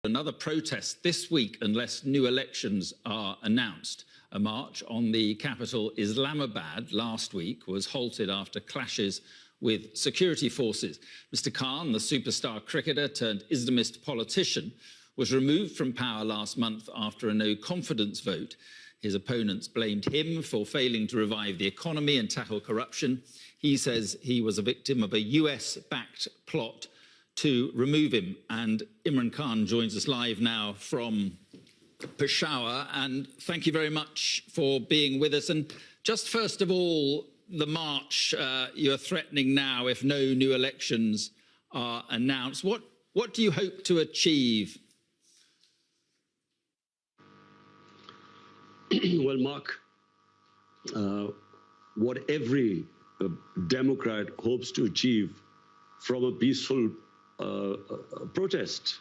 Another protest this week unless new elections are announced. A march on the capital Islamabad last week was halted after clashes with security forces. Mr. Khan, the superstar cricketer turned Islamist politician, was removed from power last month after a no-confidence vote. His opponents blamed him for failing to revive the economy and tackle corruption. He says he was a victim of a US-backed plot to remove him. And Imran Khan joins us live now from Peshawar. And thank you very much for being with us. And just first of all, the march you're threatening now if no new elections are announced. What do you hope to achieve? Well, Mark, what every Democrat hopes to achieve from a peaceful protest,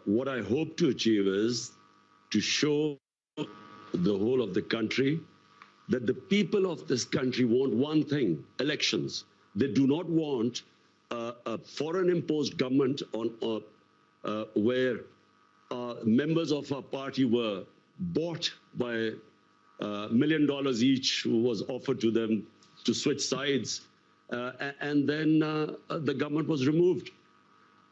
what I hope to achieve is to show the whole of the country that the people of this country want one thing: elections. They do not want a foreign-imposed government on where members of our party were bought by $1 million each, who was offered to them to switch sides, and then the government was removed.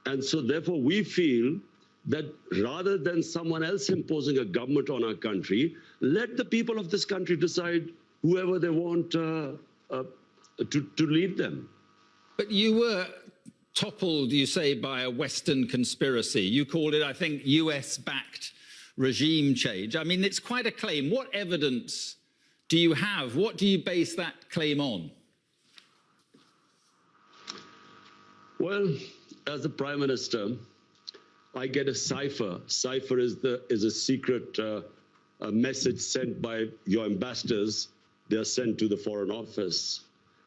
And so therefore we feel that rather than someone else imposing a government on our country, let the people of this country decide whoever they want to lead them. But you were toppled, you say, by a Western conspiracy. You called it, I think, US-backed regime change. I mean, it's quite a claim. What evidence do you have? What do you base that claim on? Well, as the Prime Minister, I get a cipher. Cipher is a secret a message sent by your ambassadors. They are sent to the Foreign Office.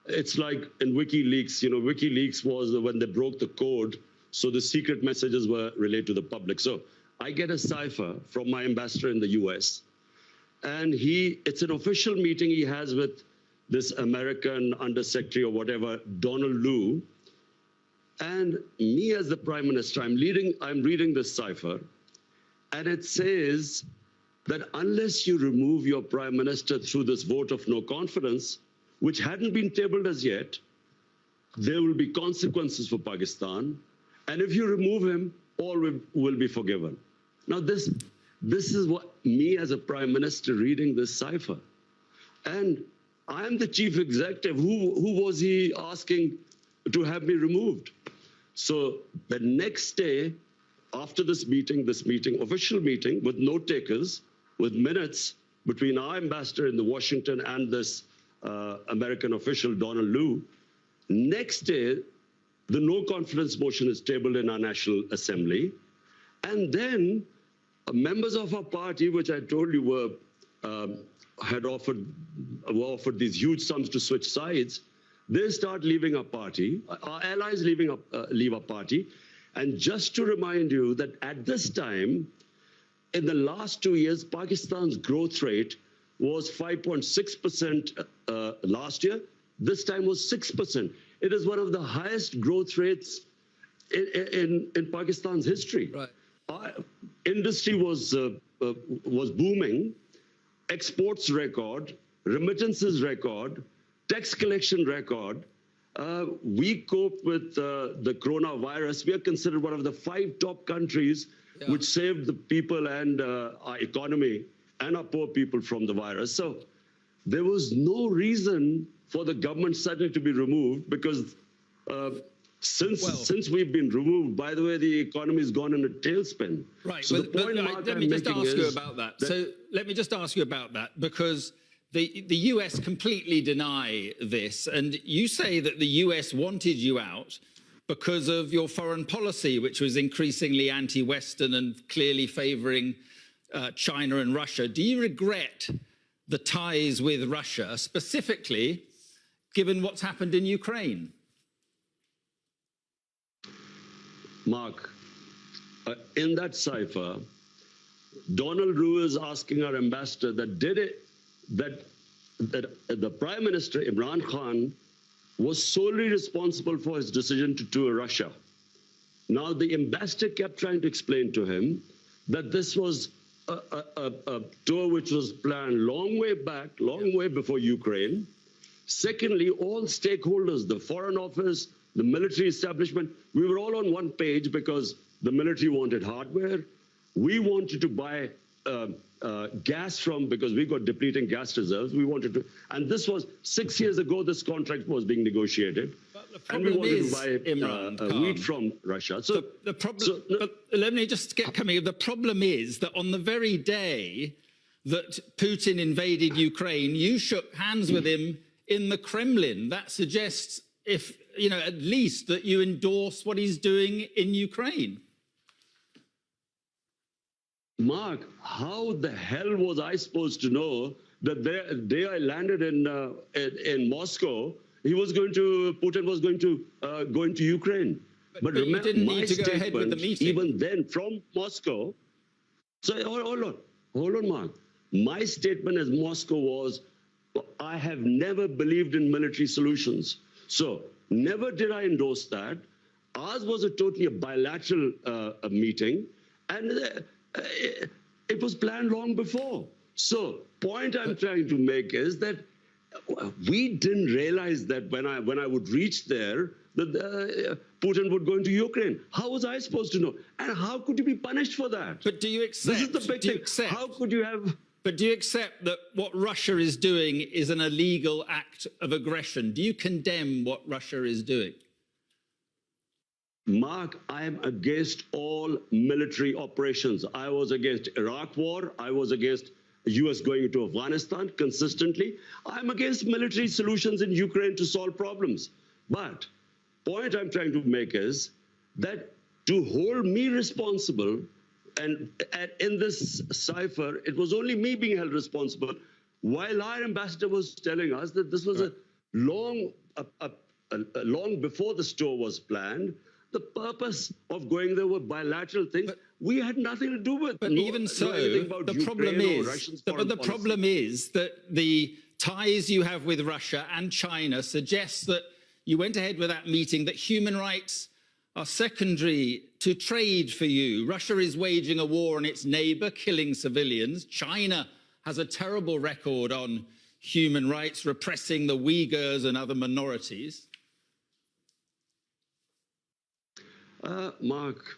It's like in WikiLeaks. You know, WikiLeaks was when they broke the code, so the secret messages were relayed to the public. So I get a cipher from my ambassador in the US, and it's an official meeting he has with this American undersecretary or whatever, Donald Lu. And me as the Prime Minister, I'm reading this cipher, and it says that unless you remove your Prime Minister through this vote of no confidence, which hadn't been tabled as yet, there will be consequences for Pakistan. And if you remove him, all will be forgiven. Now, this is what me as a Prime Minister reading this cipher. And I'm the chief executive. Who was he asking to have me removed? So the next day, after this meeting, official meeting with note takers, with minutes between our ambassador in Washington and this American official, Donald Lu, next day, the no confidence motion is tabled in our National Assembly. And then members of our party, which I told you were offered these huge sums to switch sides, they start leaving our party. Our allies leave our party. And just to remind you that at this time, in the last 2 years, Pakistan's growth rate was 5.6% last year. This time was 6%. It is one of the highest growth rates in Pakistan's history. Right. Our industry was booming, exports record, remittances record, tax collection record. We coped with the coronavirus. We are considered one of the 5 top countries which saved the people and our economy and our poor people from the virus. So there was no reason for the government suddenly to be removed, because since we've been removed, by the way, the economy has gone in a tailspin. Right. So let me just ask you about that. So let me just ask you about that, because the US completely deny this, and you say that the US wanted you out because of your foreign policy, which was increasingly anti-Western and clearly favouring China and Russia. Do you regret the ties with Russia, specifically given what's happened in Ukraine? Mark, in that cipher, Donald Lu is asking our ambassador that the Prime Minister, Imran Khan, was solely responsible for his decision to tour Russia. Now, the ambassador kept trying to explain to him that this was a tour which was planned long way back, long way before Ukraine. Secondly, all stakeholders, the Foreign Office, the military establishment, we were all on one page because the military wanted hardware. We wanted to buy gas because we got depleting gas reserves. We wanted to, and this was 6 years ago, this contract was being negotiated. And we wanted to buy Imran, wheat from Russia. So the problem, but let me just get coming. The problem is that on the very day that Putin invaded Ukraine, you shook hands with him in the Kremlin. That suggests, if you know, at least that you endorse what he's doing in Ukraine. Mark, how the hell was I supposed to know that the day I landed in Moscow, Putin was going to go into Ukraine? But remember, you didn't need to go ahead with the meeting. Even then, from Moscow. So hold on, Mark. My statement as Moscow was, I have never believed in military solutions. So never did I endorse that. Ours was totally a bilateral meeting, and it was planned long before. So point I'm trying to make is that we didn't realize that when I would reach there, that Putin would go into Ukraine. How was I supposed to know? And how could you be punished for that? But do you accept? This is the big thing. How could you have? But do you accept that what Russia is doing is an illegal act of aggression? Do you condemn what Russia is doing? Mark, I am against all military operations. I was against Iraq war. I was against the US going into Afghanistan consistently. I'm against military solutions in Ukraine to solve problems. But point I'm trying to make is that to hold me responsible, and in this cipher, it was only me being held responsible, while our ambassador was telling us that this was a long before the tour was planned. The purpose of going there were bilateral things we had nothing to do with. But even so, the problem is that the ties you have with Russia and China suggest that you went ahead with that meeting, that human rights are secondary to trade for you. Russia is waging a war on its neighbor, killing civilians. China has a terrible record on human rights, repressing the Uyghurs and other minorities. Mark,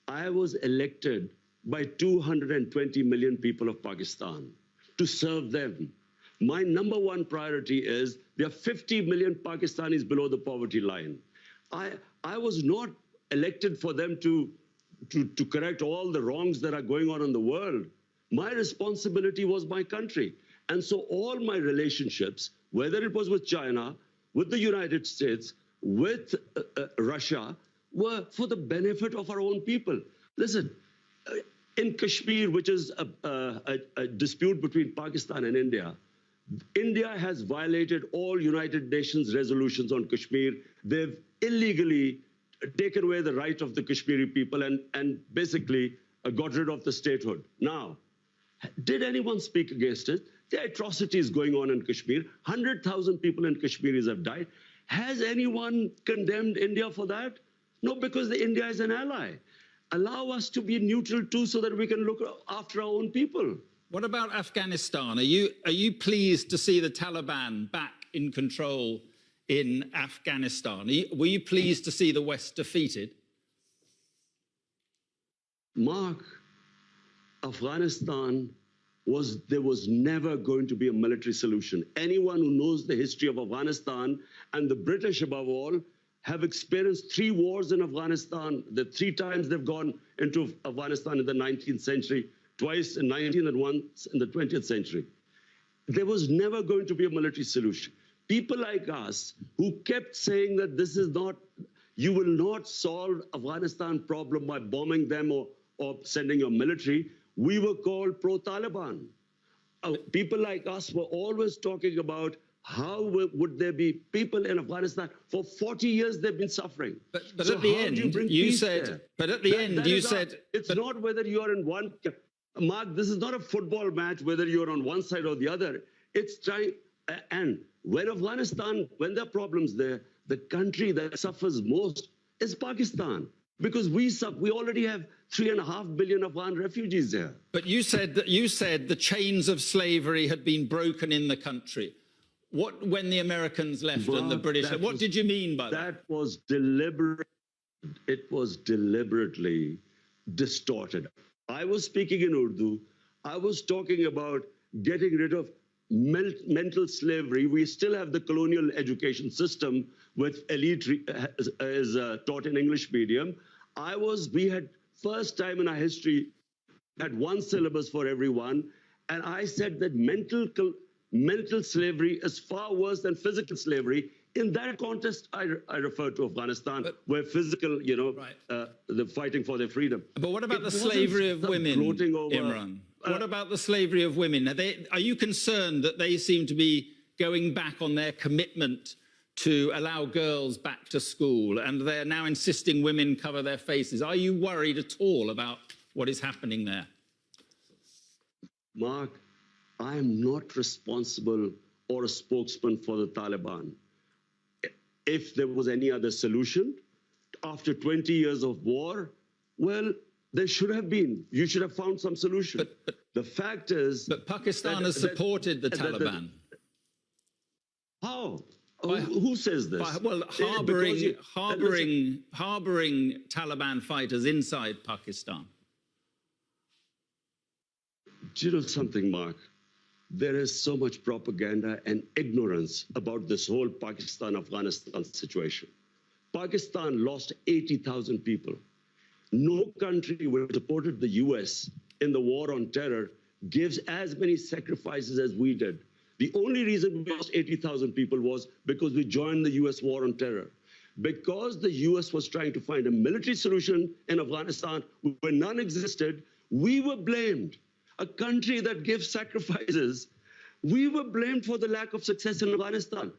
I was elected by 220 million people of Pakistan to serve them. My number one priority is there are 50 million Pakistanis below the poverty line. I was not elected for them to correct all the wrongs that are going on in the world. My responsibility was my country. And so all my relationships, whether it was with China, with the United States, with Russia, were for the benefit of our own people. Listen, in Kashmir, which is a dispute between Pakistan and India, India has violated all United Nations resolutions on Kashmir. They've illegally taken away the right of the Kashmiri people and basically got rid of the statehood. Now, did anyone speak against it? The atrocities going on in Kashmir, 100,000 people in Kashmiris have died. Has anyone condemned India for that? No, because India is an ally. Allow us to be neutral too so that we can look after our own people. What about Afghanistan? Are you pleased to see the Taliban back in control in Afghanistan? Were you pleased to see the West defeated? Mark, Afghanistan there was never going to be a military solution. Anyone who knows the history of Afghanistan, and the British above all, have experienced 3 wars in Afghanistan. The 3 times they've gone into Afghanistan in the 19th century, twice in 19th and once in the 20th century. There was never going to be a military solution. People like us who kept saying that this is not, you will not solve Afghanistan problem by bombing them or sending your military, we were called pro-Taliban. People like us were always talking about how would there be people in Afghanistan? For 40 years, they've been suffering. But so at the end, you said, there? But at the end, you said... It's not whether you're in one... Mark, this is not a football match, whether you're on one side or the other. It's trying... And when Afghanistan, when there are problems there, the country that suffers most is Pakistan. because we already have 3.5 billion Afghan refugees there. But you said the chains of slavery had been broken in the country. What, when the Americans left and the British, what did you mean by that? That was deliberate. It was deliberately distorted. I was speaking in Urdu. I was talking about getting rid of mental slavery. We still have the colonial education system with elite is taught in English medium. We had first time in our history had one syllabus for everyone, and I said that mental slavery is far worse than physical slavery. In that context, I refer to Afghanistan, where physical, they're fighting for their freedom. But what about the slavery of women, Imran? What about the slavery of women? Are you concerned that they seem to be going back on their commitment to allow girls back to school, and they're now insisting women cover their faces? Are you worried at all about what is happening there? Mark, I am not responsible or a spokesman for the Taliban. If there was any other solution, after 20 years of war, well, there should have been. You should have found some solution. But the fact is... But Pakistan has supported the Taliban. How? Who says this? Well, harbouring Taliban fighters inside Pakistan. Do you know something, Mark? There is so much propaganda and ignorance about this whole Pakistan-Afghanistan situation. Pakistan lost 80,000 people. No country which supported the US in the war on terror gives as many sacrifices as we did. The only reason we lost 80,000 people was because we joined the US war on terror. Because the US was trying to find a military solution in Afghanistan where none existed, we were blamed. A country that gives sacrifices, we were blamed for the lack of success in Afghanistan.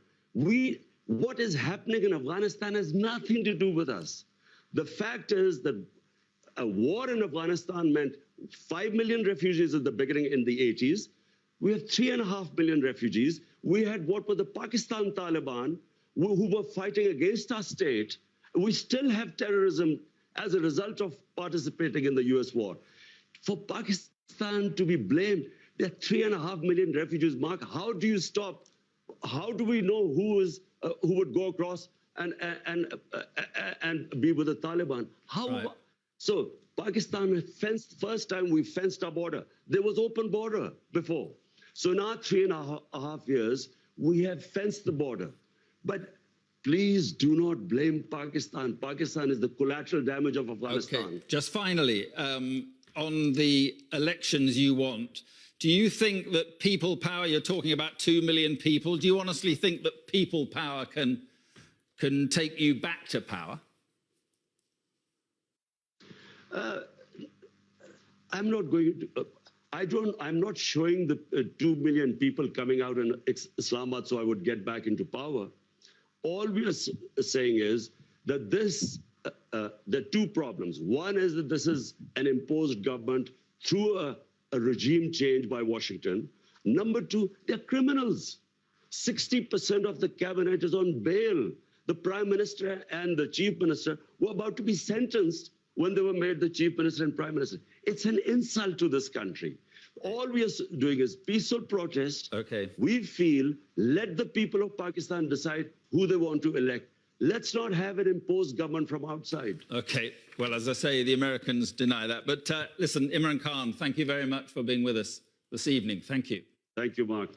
What is happening in Afghanistan has nothing to do with us. The fact is that a war in Afghanistan meant 5 million refugees at the beginning in the 80s. We have 3.5 million refugees. We had what were the Pakistan Taliban who were fighting against our state. We still have terrorism as a result of participating in the US war. For Pakistan to be blamed, there are 3.5 million refugees. Mark, how do you stop? How do we know who would go across and be with the Taliban? How? Right. So Pakistan first time we fenced our border. There was open border before. So now 3.5 years, we have fenced the border. But please do not blame Pakistan. Pakistan is the collateral damage of Afghanistan. Okay. Just finally, on the elections you want, do you think that people power, you're talking about 2 million people, do you honestly think that people power can take you back to power? I'm not going to... I'm not showing the 2 million people coming out in Islamabad so I would get back into power. All we are saying is that there are two problems. One is that this is an imposed government through a regime change by Washington. Number two, they're criminals. 60% of the cabinet is on bail. The prime minister and the chief minister were about to be sentenced when they were made the chief minister and prime minister. It's an insult to this country. All we are doing is peaceful protest. Okay. We feel, let the people of Pakistan decide who they want to elect. Let's not have an imposed government from outside. Okay. Well, as I say, the Americans deny that. But listen, Imran Khan, thank you very much for being with us this evening. Thank you. Thank you, Mark.